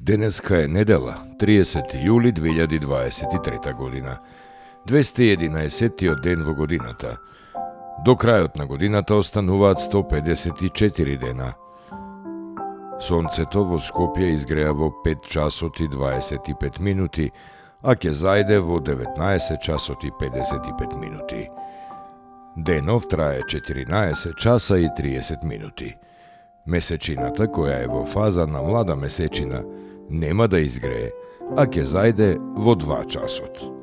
Денеска е недела, 30 јули 2023 година. 211 ден во годината. До крајот на годината остануваат 154 дена. Сонцето во Скопје изгреа во 5 часот и 25 минути, а ќе зајде во 19 часот и 55 минути. Денов трае 14 часа и 30 минути. Месечината, која е во фаза на млада месечина, нема да изгрее, а ќе зајде во 2 часот.